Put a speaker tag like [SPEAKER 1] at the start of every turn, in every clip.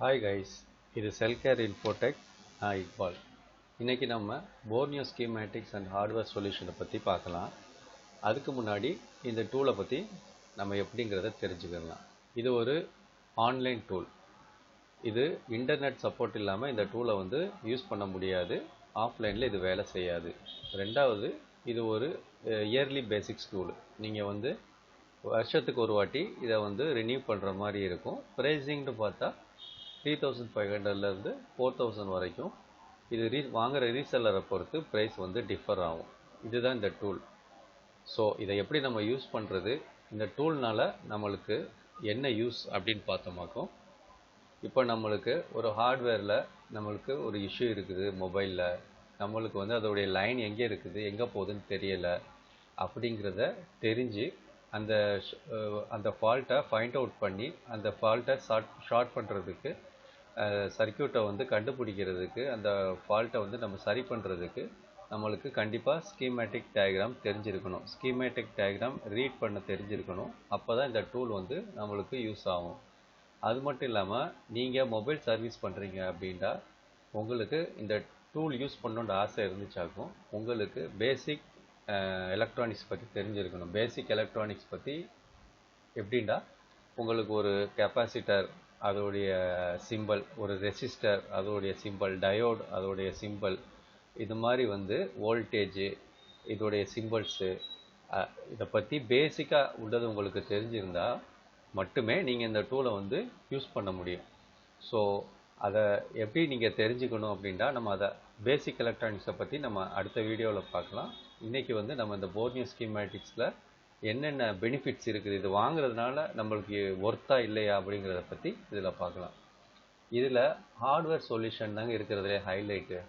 [SPEAKER 1] Hi guys, இது Cellcare Infotech Iqbal. இன்னைக்கு நம்ம BORNEO schematics and hardware solution பற்றி பார்க்கலாம். அதுக்கு முன்னாடி இந்த டூலை பற்றி நம்ம எப்படிங்கிறத தெரிஞ்சுக்கலாம். இது ஒரு ஆன்லைன் டூல். இது இன்டர்நெட் சப்போர்ட் இல்லாமல் இந்த டூலை யூஸ் பண்ண முடியாது. ஆஃப்லைனில் இது வேலை செய்யாது. ரெண்டாவது, இது ஒரு இயர்லி பேசிக்ஸ் டூல். நீங்கள் வருஷத்துக்கு ஒரு வாட்டி இதை ரினியூ பண்ணுற மாதிரி இருக்கும். ப்ரைஸிங்னு பார்த்தா 3500லேருந்து 4000 வரைக்கும் இது வாங்குகிற ரீசெல்லரை பொறுத்து ப்ரைஸ் டிஃபர் ஆகும். இதுதான் இந்த டூல். ஸோ இதை எப்படி நம்ம யூஸ் பண்ணுறது, இந்த டூல்னால் நம்மளுக்கு என்ன யூஸ் அப்படின்னு பார்த்தோமாக்கும், இப்போ நம்மளுக்கு ஒரு ஹார்ட்வேரில் நம்மளுக்கு ஒரு இஷ்யூ இருக்குது மொபைலில், நம்மளுக்கு அதோடைய லைன் எங்கே இருக்குது எங்கே போகுதுன்னு தெரியலை அப்படிங்கிறத தெரிஞ்சு அந்த ஃபால்ட்டை ஃபைண்ட் அவுட் பண்ணி அந்த ஃபால்ட்டை ஷார்ட் பண்ணுறதுக்கு, சர்க்கியூட்டை கண்டுபிடிக்கிறதுக்கு, அந்த ஃபால்ட்டை நம்ம சரி பண்ணுறதுக்கு நம்மளுக்கு கண்டிப்பாக ஸ்கீமேட்டிக் டயக்ராம் தெரிஞ்சிருக்கணும். ஸ்கீமேட்டிக் டயக்ராம் ரீட் பண்ண தெரிஞ்சிருக்கணும். அப்போ தான் இந்த டூல் நம்மளுக்கு யூஸ் ஆகும். அது மட்டும் இல்லாமல் நீங்கள் மொபைல் சர்வீஸ் பண்ணுறீங்க அப்படின்னா உங்களுக்கு இந்த டூல் யூஸ் பண்ணணுன்ற ஆசை இருந்துச்சாக்கும் உங்களுக்கு பேசிக் எலக்ட்ரானிக்ஸ் பற்றி தெரிஞ்சிருக்கணும். பேசிக் எலக்ட்ரானிக்ஸ் பற்றி எப்படின்னா, உங்களுக்கு ஒரு கெப்பாசிட்டர் அதோடைய சிம்பல், ஒரு ரெசிஸ்டர் அதோடைய சிம்பல், டயோட் அதோடைய சிம்பல், இது மாதிரி வோல்டேஜு இதோடைய சிம்பிள்ஸு, இதை பற்றி பேசிக்காக உள்ளது உங்களுக்கு தெரிஞ்சிருந்தால் மட்டுமே நீங்கள் இந்த டூலை யூஸ் பண்ண முடியும். ஸோ அதை எப்படி நீங்கள் தெரிஞ்சுக்கணும் அப்படின்னா, நம்ம அதை பேசிக் எலக்ட்ரானிக்ஸை பற்றி நம்ம அடுத்த வீடியோவில் பார்க்கலாம். இன்றைக்கி நம்ம இந்த BORNEO ஸ்கீமேட்டிக்ஸில் என்னென்ன பெனிஃபிட்ஸ் இருக்குது, இது வாங்குறதுனால நம்மளுக்கு ஒர்த்தா இல்லையா அப்படிங்கிறத பற்றி இதில் பார்க்கலாம். இதில் ஹார்ட்வேர் சொல்யூஷன் தாங்க இருக்கிறதுலே ஹைலைட்டு.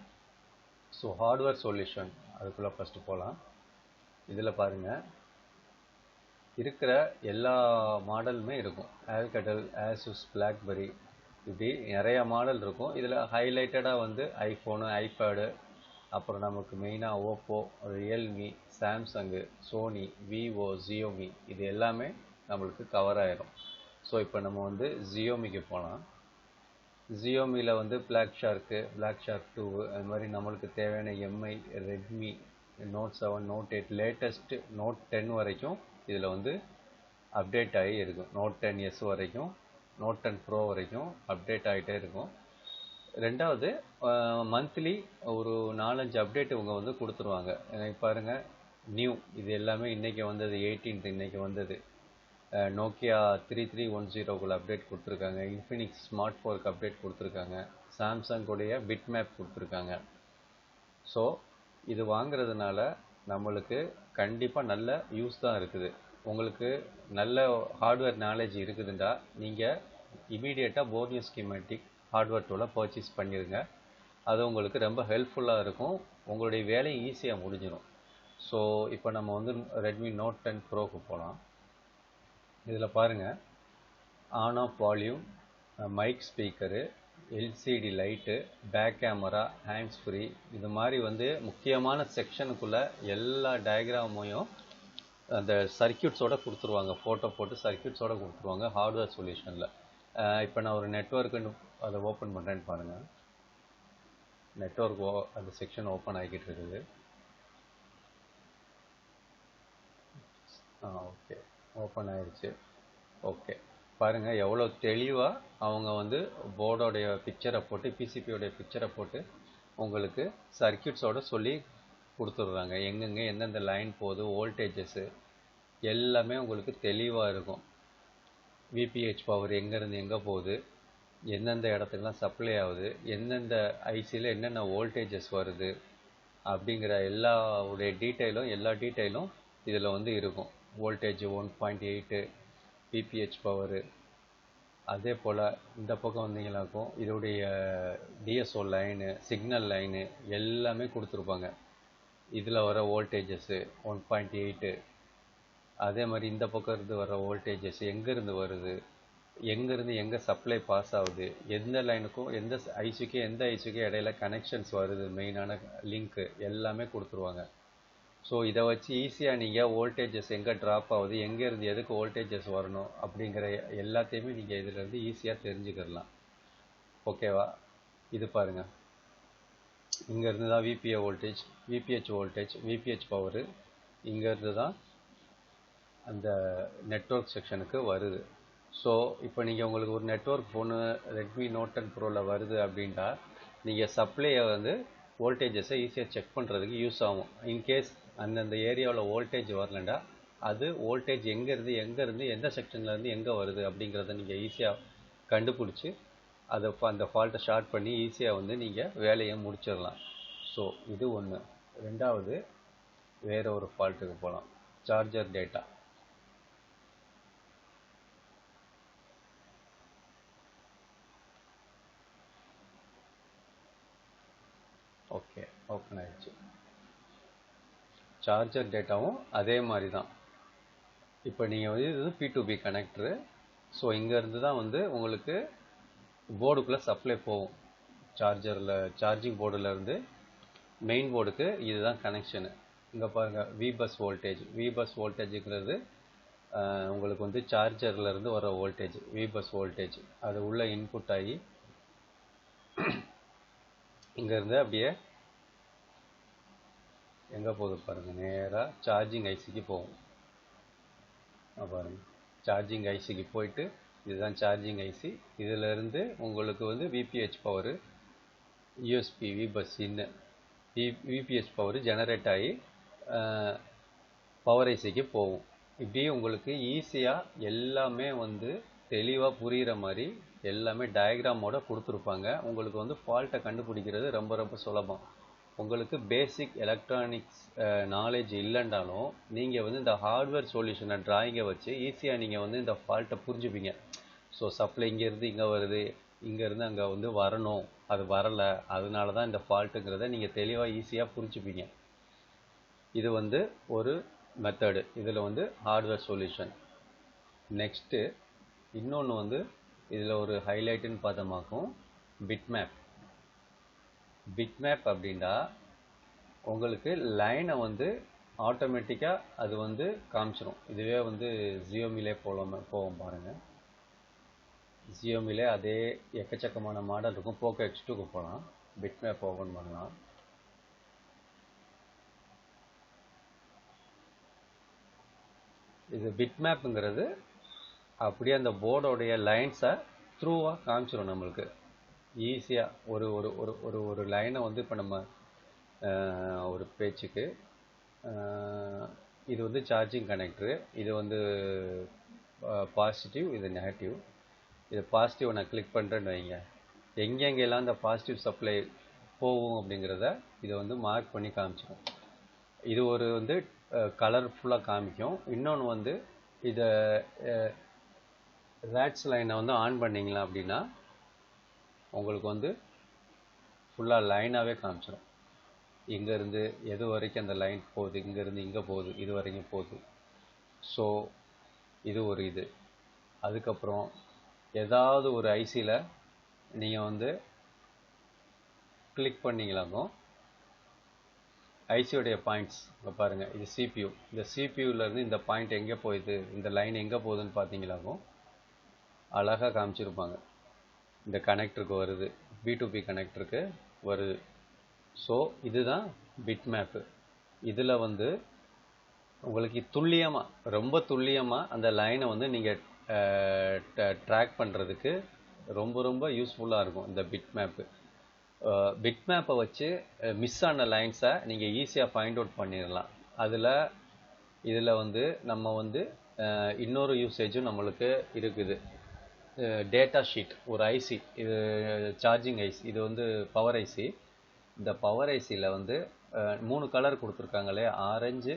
[SPEAKER 1] ஸோ ஹார்ட்வேர் சொல்யூஷன் அதுக்குள்ளே ஃபஸ்ட்டு போகலாம். இதில் பாருங்கள், இருக்கிற எல்லா மாடலுமே இருக்கும். ஆல்கடல், ஆசூஸ், பிளாக்பெரி, இப்படி நிறையா மாடல் இருக்கும். இதில் ஹைலைட்டடாக ஐஃபோனு, ஐபேடு, அப்புறம் நமக்கு மெயினாக Oppo, Realme, Samsung, Sony, Vivo, Xiaomi, இது எல்லாமே நம்மளுக்கு கவர் ஆயிரும். ஸோ இப்போ நம்ம ஜியோமிக்கு போகலாம். ஜியோமியில் பிளாக் ஷார்க்கு, பிளாக் ஷார்க் 2, அது மாதிரி நம்மளுக்கு தேவையான MI, Redmi, note 7, note 8, latest note 10 வரைக்கும் இதில் அப்டேட் ஆகி இருக்கும். நோட் 10s வரைக்கும், நோட் 10 ப்ரோ வரைக்கும் அப்டேட் ஆகிட்டே இருக்கும். ரெண்டாவது, மந்த்லி ஒரு 4-5 அப்டேட் இவங்க கொடுத்துருவாங்க. எனக்கு பாருங்கள், நியூ இது எல்லாமே இன்றைக்கி வந்தது 18th, இன்றைக்கி வந்தது. நோக்கியா 3310க்குள்ள அப்டேட் கொடுத்துருக்காங்க. இன்ஃபினிக்ஸ் ஸ்மார்ட் 4க்கு அப்டேட் கொடுத்துருக்காங்க. சாம்சங்குடைய பிட் மேப் கொடுத்துருக்காங்க. ஸோ இது வாங்கிறதுனால நம்மளுக்கு கண்டிப்பாக நல்ல யூஸ் தான் இருக்குது. உங்களுக்கு நல்ல ஹார்ட்வேர் நாலேஜ் இருக்குதுண்டா நீங்கள் இமீடியட்டாக BORNEO ஸ்கீமேட்டிக் ஹார்ட்வேர் டூலை பர்ச்சேஸ் பண்ணிடுங்க. அது உங்களுக்கு ரொம்ப ஹெல்ப்ஃபுல்லாக இருக்கும். உங்களுடைய வேலையை ஈஸியாக முடிஞ்சிடும். ஸோ இப்போ நம்ம ரெட்மி நோட் 10 ப்ரோக்கு போகலாம். இதில் பாருங்கள், on off volume, mic speaker, LCD light, back camera, hands free, இது மாதிரி முக்கியமான செக்ஷனுக்குள்ளே எல்லா டயக்ராமையும் அந்த சர்க்கியூட்ஸோடு கொடுத்துருவாங்க. ஃபோட்டோ போட்டு சர்க்கியூட்ஸோடு கொடுத்துருவாங்க ஹார்ட்வேர் சொல்யூஷனில். இப்போ நான் ஒரு நெட்வொர்க்குன்னு அதை ஓப்பன் பண்ணுறேன்னு பாருங்கள். நெட்வொர்க் அந்த செக்ஷன் ஓப்பன் ஆகிக்கிட்டு இருக்குது. ஓகே, ஓப்பன் ஆயிடுச்சு. ஓகே, பாருங்கள் எவ்வளோ தெளிவாக அவங்க போர்டோடைய பிக்சரை போட்டு, பிசிபியோடைய பிக்சரை போட்டு உங்களுக்கு சர்க்கியூட்ஸோடு சொல்லி கொடுத்துட்றாங்க. எங்கெங்கே எந்தெந்த லைன் போகுது, வோல்டேஜஸ்ஸு எல்லாமே உங்களுக்கு தெளிவாக இருக்கும். விபிஹெச் பவர் எங்கேருந்து எங்கே போகுது, எந்தெந்த இடத்துக்குலாம் சப்ளை ஆகுது, எந்தெந்த ஐசியில் என்னென்ன வோல்டேஜஸ் வருது அப்படிங்கிற எல்லா டீட்டெயிலும் இதில் இருக்கும். வோல்டேஜ் 1.8, விபிஹெச் பவரு, அதே போல் இந்த பக்கம் வந்தீங்களாக்கும் இதோடைய டிஎஸ்ஓ லைனு, சிக்னல் லைனு எல்லாமே கொடுத்துருப்பாங்க. இதில் வர வோல்டேஜஸ்ஸு 1.8, அதே மாதிரி இந்த பக்கம் இருந்து வர வோல்டேஜஸ் எங்கேருந்து வருது, எங்கேருந்து எங்கே சப்ளை பாஸ் ஆகுது, எந்த லைனுக்கும் எந்த ஐசிக்கும் இடையில கனெக்ஷன்ஸ் வருது, மெயினான லிங்க்கு எல்லாமே கொடுத்துருவாங்க. ஸோ இதை வச்சு ஈஸியாக நீங்கள் வோல்டேஜஸ் எங்கே ட்ராப் ஆகுது, எங்கேருந்து எதுக்கு வோல்டேஜஸ் வரணும் அப்படிங்கிற எல்லாத்தையுமே நீங்கள் இதிலேருந்து ஈஸியாக தெரிஞ்சுக்கிடலாம். ஓகேவா? இது பாருங்கள், இங்கேருந்து தான் விபிஏ வோல்டேஜ், விபிஹெச் வோல்டேஜ், விபிஹெச் பவரு இங்கேருந்து தான் அந்த நெட்வொர்க் செக்ஷனுக்கு வருது. ஸோ இப்போ நீங்கள் உங்களுக்கு ஒரு நெட்வொர்க் ஃபோனு ரெட்மி நோட் 10 ப்ரோவில் வருது அப்படின்ட்டா நீங்கள் சப்ளையை வந்து வோல்டேஜஸை ஈஸியாக செக் பண்ணுறதுக்கு யூஸ் ஆகும். இன்கேஸ் அந்தந்த ஏரியாவில் வோல்டேஜ் வரலண்டா அது வோல்டேஜ் எங்கேருந்து எந்த செக்ஷன்லேருந்து எங்கே வருது அப்படிங்கிறத நீங்கள் ஈஸியாக கண்டுபிடிச்சி அதை அந்த ஃபால்ட்டை ஷார்ட் பண்ணி ஈஸியாக வந்து நீங்கள் வேலையை முடிச்சிடலாம். ஸோ இது ஒன்று. ரெண்டாவது, வேறு ஒரு ஃபால்ட்டுக்கு போகலாம். Charger data. ஓகே, ஓப்பன் ஆயிடுச்சு. சார்ஜர் டேட்டாவும் அதே மாதிரி தான். இப்போ நீங்கள் வந்து இது P2P கனெக்டரு. ஸோ இங்கேருந்து தான் வந்து உங்களுக்கு போர்டுக்குள்ளே சப்ளை போகும். சார்ஜரில் சார்ஜிங் போர்டுலேருந்து மெயின் போர்டுக்கு இதுதான் கனெக்ஷனு. இங்கே பாருங்கள், விபஸ் வோல்டேஜுங்கிறது உங்களுக்கு வந்து சார்ஜர்லேருந்து வர வோல்டேஜ், விபஸ் வோல்டேஜ். அது உள்ள இன்புட் ஆகி இங்கேருந்து அப்படியே எங்கே போகுது பாருங்கள், நேராக சார்ஜிங் ஐசிக்கு போகும். பாருங்கள், சார்ஜிங் ஐசிக்கு போயிட்டு இதுதான் சார்ஜிங் ஐசி. இதிலேருந்து உங்களுக்கு வந்து விபிஹெச் பவரு, யூஎஸ்பி விபஸ் விபிஹெச் பவர் ஜெனரேட் ஆகி பவர் ஐசிக்கு போகும். இப்படி உங்களுக்கு ஈஸியாக எல்லாமே வந்து தெளிவாக புரிகிற மாதிரி எல்லாமே டயக்ராமோட கொடுத்துருப்பாங்க. உங்களுக்கு வந்து ஃபால்ட்டை கண்டுபிடிக்கிறது ரொம்ப ரொம்ப சுலபம். உங்களுக்கு பேசிக் எலக்ட்ரானிக்ஸ் நாலேஜ் இல்லைன்றாலும் நீங்கள் வந்து இந்த ஹார்ட்வேர் சொல்யூஷனை ட்ராயிங்கை வச்சு ஈஸியாக நீங்கள் வந்து இந்த ஃபால்ட்டை புரிஞ்சுப்பீங்க. ஸோ சப்ளை இங்கேருந்து இங்கே வருது, இங்கேருந்து அங்கே வந்து வரணும், அது வரலை, அதனால தான் இந்த ஃபால்ட்டுங்கிறத நீங்கள் தெளிவாக ஈஸியாக புரிஞ்சுப்பீங்க. இது வந்து ஒரு மெத்தடு. இதில் வந்து ஹார்ட்வேர் சொல்யூஷன். நெக்ஸ்ட்டு இன்னொன்று வந்து இதில் ஒரு ஹைலைட்டுன்னு பார்த்தோமாக்கும் பிட்மேப். பிட்மேப் அப்படின்னா உங்களுக்கு லைனை வந்து ஆட்டோமேட்டிக்காக அது வந்து காமிச்சிடும். இதுவே வந்து ஜியோமிலே போவோம் பாருங்கள். ஜியோமிலே அதே எக்கச்சக்கமான மாடல் இருக்கும். போக்கோ X2க்கு போகலாம், பிட்மேப் ஓப்பன் பண்ணலாம். இது பிட்மேப்புங்கிறது அப்படியே அந்த போர்டோடைய லைன்ஸை த்ரூவாக காமிச்சிடும் நம்மளுக்கு ஈஸியாக. ஒரு ஒரு ஒரு ஒரு ஒரு லைனை வந்து இப்போ நம்ம ஒரு பேச்சுக்கு இது வந்து சார்ஜிங் கனெக்டரு, இது வந்து பாசிட்டிவ், இது நெகட்டிவ். இது பாசிட்டிவ் நான் கிளிக் பண்ணுறேன்னு வைங்க, எங்கெங்கெல்லாம் இந்த பாசிட்டிவ் சப்ளை போகும் அப்படிங்கிறத இதை வந்து மார்க் பண்ணி காமிச்சிடும். இது ஒரு வந்து கலர்ஃபுல்லாக காமிக்கும். இன்னொன்று வந்து இதை ரேட்ஸ் லைனை வந்து ஆன் பண்ணிங்களா அப்படின்னா உங்களுக்கு வந்து ஃபுல்லாக லைனாகவே காமிச்சிடும். இங்கேருந்து எது வரைக்கும் அந்த லைன் போகுது, இங்கேருந்து இங்கே போகுது, இது வரைக்கும் போகுது. ஸோ இது ஒரு இது. அதுக்கப்புறம் ஏதாவது ஒரு ஐசியில் நீங்கள் வந்து கிளிக் பண்ணிங்களாக்கும் ஐசியோடைய பாயிண்ட்ஸ் இப்போ பாருங்கள், இது சிபியூ. இந்த சிபியூலேருந்து இந்த பாயிண்ட் எங்கே போகுது, இந்த லைன் எங்கே போகுதுன்னு பார்த்தீங்களாக்கும் அழகாக காமிச்சிருப்பாங்க. இந்த கனெக்டருக்கு வருது, B2B கனெக்டருக்கு வருது. ஸோ இதுதான் பிட்மேப்பு. இதில் வந்து உங்களுக்கு துல்லியமாக, ரொம்ப துல்லியமாக அந்த லைனை வந்து நீங்கள் ட்ராக் பண்ணுறதுக்கு ரொம்ப ரொம்ப யூஸ்ஃபுல்லாக இருக்கும் இந்த பிட்மேப்பு. பிட்மேப்பை வச்சு மிஸ் ஆன லைன்ஸை நீங்கள் ஈஸியாக ஃபைண்ட் அவுட் பண்ணிடலாம். இதில் வந்து நம்ம வந்து இன்னொரு யூசேஜும் நம்மளுக்கு இருக்குது. டேட்டா ஷீட், ஒரு ஐசி, இது சார்ஜிங் ஐசி, இது வந்து பவர் ஐசி. இந்த பவர் ஐசியில் வந்து 3 கலர் கொடுத்துருக்காங்களே, ஆரஞ்சு,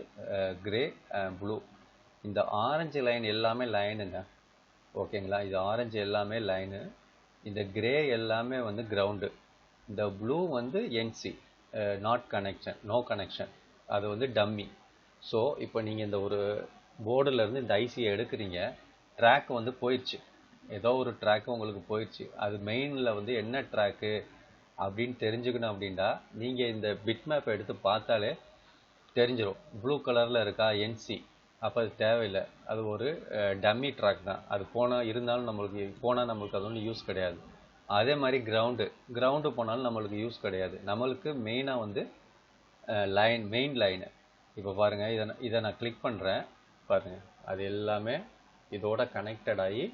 [SPEAKER 1] கிரே, ப்ளூ. இந்த ஆரஞ்சு லைன் எல்லாமே லைனுங்க, ஓகேங்களா? இது ஆரஞ்சு எல்லாமே லைனு, இந்த கிரே எல்லாமே வந்து கிரவுண்டு, இந்த ப்ளூ வந்து NC, not connection, no connection, அது வந்து டம்மி. ஸோ இப்போ நீங்கள் இந்த ஒரு போர்டுலேருந்து இந்த ஐசியை எடுக்கிறீங்க, ட்ராக் வந்து போயிடுச்சு, ஏதோ ஒரு ட்ராக்கு உங்களுக்கு போயிடுச்சு. அது மெயினில் வந்து என்ன ட்ராக்கு அப்படின்னு தெரிஞ்சுக்கணும் அப்படின்னா நீங்கள் இந்த பிட்மேப்பை எடுத்து பார்த்தாலே தெரிஞ்சிடும். ப்ளூ கலரில் இருக்கா என்சி, அப்போ அது தேவையில்லை, அது ஒரு டம்மி ட்ராக் தான். அது இருந்தாலும் நம்மளுக்கு அது ஒன்றும் யூஸ் கிடையாது. அதே மாதிரி கிரவுண்டு போனாலும் நம்மளுக்கு யூஸ் கிடையாது. நம்மளுக்கு மெயினாக வந்து மெயின் லைனு. இப்போ பாருங்கள், இதை நான் கிளிக் பண்ணுறேன் பாருங்கள், அது எல்லாமே இதோட கனெக்டட் ஆகி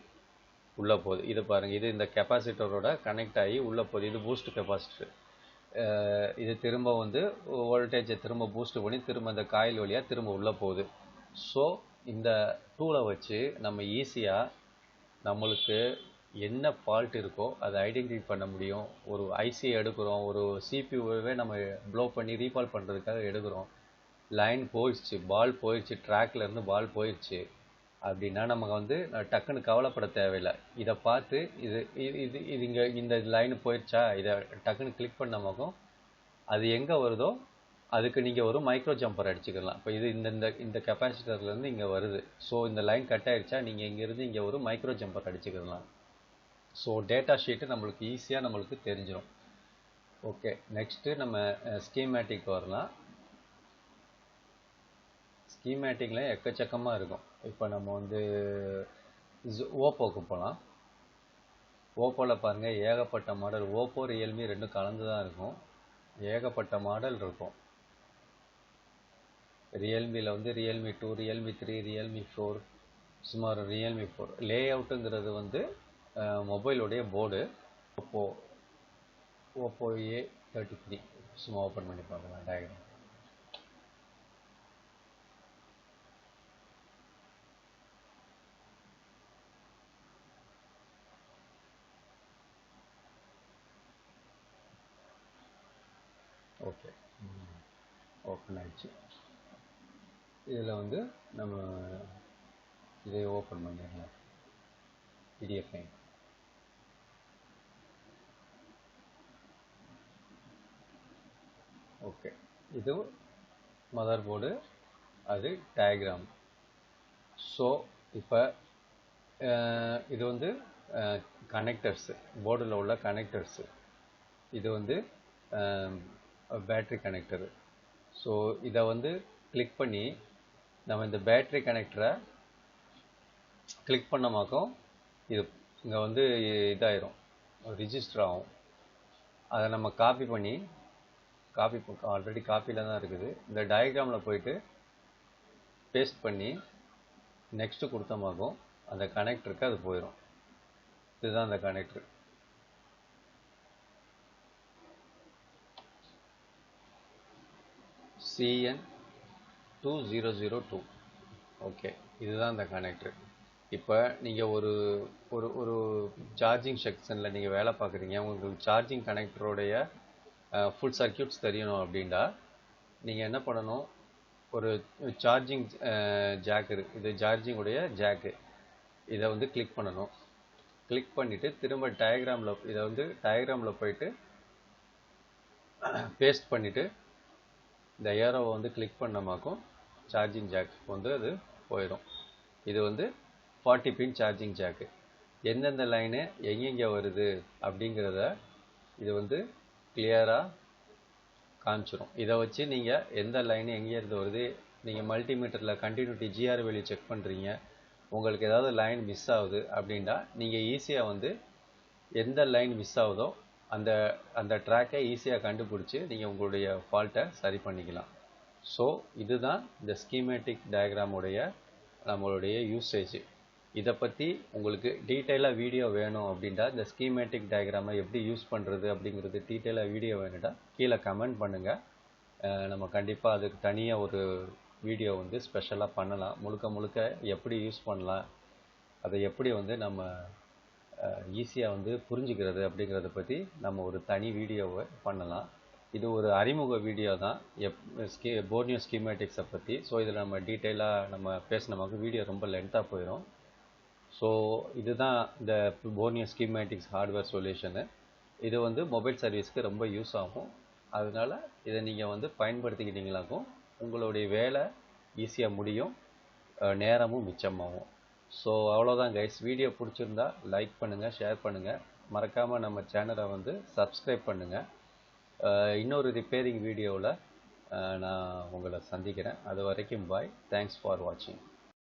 [SPEAKER 1] உள்ளே போகுது. இது பாருங்கள், இது இந்த கெப்பாசிட்டரோட கனெக்ட் ஆகி உள்ளே போகுது. இது பூஸ்ட் கெப்பாசிட்டர். இது திரும்ப வந்து வோல்டேஜை திரும்ப பூஸ்ட் பண்ணி திரும்ப இந்த காயில் வழியாக திரும்ப உள்ளே போகுது. ஸோ இந்த டூலை வச்சு நம்ம ஈஸியாக நம்மளுக்கு என்ன ஃபால்ட் இருக்கோ அதை ஐடென்டிஃபை பண்ண முடியும். ஒரு ஐசியை எடுக்கிறோம், ஒரு சிபியூவே நம்ம ப்ளோ பண்ணி ரீகால் பண்ணுறதுக்காக எடுக்கிறோம். லைன் போயிடுச்சு, பால் போயிடுச்சு, ட்ராக்லேருந்து பால் போயிடுச்சு அப்படின்னா நமக்கு வந்து டக்குன்னு கவலைப்பட தேவையில்லை. இதை பார்த்து இது இது இது இங்கே இந்த லைன் போயிடுச்சா, இதை டக்குன்னு கிளிக் பண்ணாமக்கும் அது எங்கே வருதோ அதுக்கு நீங்கள் ஒரு மைக்ரோ ஜம்பர் அடிச்சுக்கலாம். இப்போ இது இந்த கெப்பாசிட்டர்லேருந்து இங்கே வருது. ஸோ இந்த லைன் கட் ஆகிடுச்சா நீங்கள் இங்கேருந்து இங்கே ஒரு மைக்ரோ ஜம்பர் அடிச்சுக்கலாம். ஸோ டேட்டா ஷீட்டு நம்மளுக்கு ஈஸியாக நம்மளுக்கு தெரிஞ்சிடும். ஓகே, நெக்ஸ்ட்டு நம்ம ஸ்கீமேட்டிக் வரலாம். ஸ்கீமேட்டிக்கில் எக்கச்சக்கமாக இருக்கும். இப்போ நம்ம வந்து ஓப்போக்கு போகலாம். ஓப்போவில் பாருங்கள், ஏகப்பட்ட மாடல். ஓப்போ ரியல்மி ரெண்டும் கலந்து தான் இருக்கும். ஏகப்பட்ட மாடல் இருக்கும். ரியல்மியில் வந்து ரியல்மி 2, ரியல்மி 3, ரியல்மி 4, சுமார் ரியல்மி 4. லே அவுட்டுங்கிறது வந்து மொபைலுடைய போர்டு. ஓப்போ A33 சும்மா ஓப்பன் பண்ணி பார்க்கலாம் டயக்ராம். ஓகே, ஓப்பன் ஆயிடுச்சு. இதில் வந்து நம்ம இதை ஓப்பன் பண்ணிடலாம், பிடிஎஃப் ஃபைல். ஓகே, இது மதர் போர்டு, அது டயக்ராம். ஸோ இப்போ இது வந்து கனெக்டர்ஸு, போர்டில் உள்ள கனெக்டர்ஸு. இது வந்து பேட்ரி கனெக்டரு. ஸோ இதை வந்து கிளிக் பண்ணி நம்ம இந்த பேட்ரி கனெக்டரை கிளிக் பண்ணமாக்கும் இது இங்கே வந்து இதாயிரும், ரிஜிஸ்டர் ஆகும். அதை நம்ம ஆல்ரெடி காப்பியில் தான் இருக்குது. இந்த டயக்ராமில் போயிட்டு பேஸ்ட் பண்ணி நெக்ஸ்ட்டு கொடுத்தமாக்கும் அந்த கனெக்டருக்கு அது போயிடும். இதுதான் அந்த கனெக்டர். CN2002. ஓகே, இதுதான் அந்த கனெக்டர். இப்போ நீங்கள் ஒரு ஒரு ஒரு சார்ஜிங் செக்ஷனில் நீங்கள் வேலை பார்க்குறீங்க, உங்களுக்கு சார்ஜிங் கனெக்டருடைய ஃபுல் சர்க்கியூட்ஸ் தெரியணும் அப்படின்னா நீங்கள் என்ன பண்ணணும், ஒரு சார்ஜிங் ஜாக் இருக்குது, இது சார்ஜிங்குடைய ஜாக்கு. இதை வந்து கிளிக் பண்ணணும். கிளிக் பண்ணிவிட்டு திரும்ப இதை வந்து டயக்ராமில் போயிட்டு பேஸ்ட் பண்ணிவிட்டு இந்த ஏரோவை வந்து கிளிக் பண்ணமாக்கும் சார்ஜிங் ஜாக் வந்து அது போயிடும். இது வந்து 40 பின் சார்ஜிங் ஜாக்கு. எந்தெந்த லைனு எங்கெங்கே வருது அப்படிங்கிறத இது வந்து கிளியராக காமிச்சிடும். இதை வச்சு நீங்கள் எந்த லைனு எங்கேருந்து வருது, நீங்கள் மல்டிமீட்டரில் கண்டினியூட்டி ஜிஆர் வேல்யூ செக் பண்ணுறீங்க, உங்களுக்கு ஏதாவது லைன் மிஸ் ஆகுது அப்படின்னா நீங்கள் ஈஸியாக வந்து எந்த லைன் மிஸ் ஆகுதோ அந்த ட்ராக்கை ஈஸியாக கண்டுபிடிச்சி நீங்கள் உங்களுடைய ஃபால்ட்டை சரி பண்ணிக்கலாம். ஸோ இதுதான் இந்த ஸ்கீமேட்டிக் டயக்ராமுடைய நம்மளுடைய யூசேஜ். இதை பற்றி உங்களுக்கு டீட்டெயிலாக வீடியோ வேணும் அப்படின்ட்டா, இந்த ஸ்கீமேட்டிக் டயக்ராமை எப்படி யூஸ் பண்ணுறது அப்படிங்கிறது டீட்டெயிலாக வீடியோ வேணுட்டா கீழே கமெண்ட் பண்ணுங்கள். நம்ம கண்டிப்பாக அதுக்கு தனியாக ஒரு வீடியோ வந்து ஸ்பெஷலாக பண்ணலாம். முழுக்க எப்படி யூஸ் பண்ணலாம், அதை எப்படி வந்து நம்ம ஈஸியாக வந்து புரிஞ்சுக்கிறது அப்படிங்கிறத பற்றி நம்ம ஒரு தனி வீடியோவை பண்ணலாம். இது ஒரு அறிமுக வீடியோ தான் போர்னியோ ஸ்கீமேட்டிக்ஸை பற்றி. ஸோ இதில் நம்ம டீட்டெயிலாக நம்ம பேசினமாக்கு வீடியோ ரொம்ப லென்த்தாக போயிடும். ஸோ இதுதான் இந்த போர்னியோ ஸ்கீமேட்டிக்ஸ் ஹார்ட்வேர் சொல்யூஷனு. இது வந்து மொபைல் சர்வீஸ்க்கு ரொம்ப யூஸ் ஆகும். அதனால் இதை நீங்கள் வந்து பயன்படுத்திக்கிட்டீங்களாக்கும் உங்களுடைய வேலை ஈஸியாக முடியும், நேரமும் மிச்சமாகும். ஸோ அவ்வளோதான் கைஸ். வீடியோ பிடிச்சிருந்தா லைக் பண்ணுங்கள், ஷேர் பண்ணுங்கள், மறக்காமல் நம்ம சேனலை வந்து சப்ஸ்கிரைப் பண்ணுங்கள். இன்னொரு ரிப்பேரிங் வீடியோவில் நான் உங்களை சந்திக்கிறேன். அது வரைக்கும் பாய். தேங்க்ஸ் ஃபார் வாட்சிங்.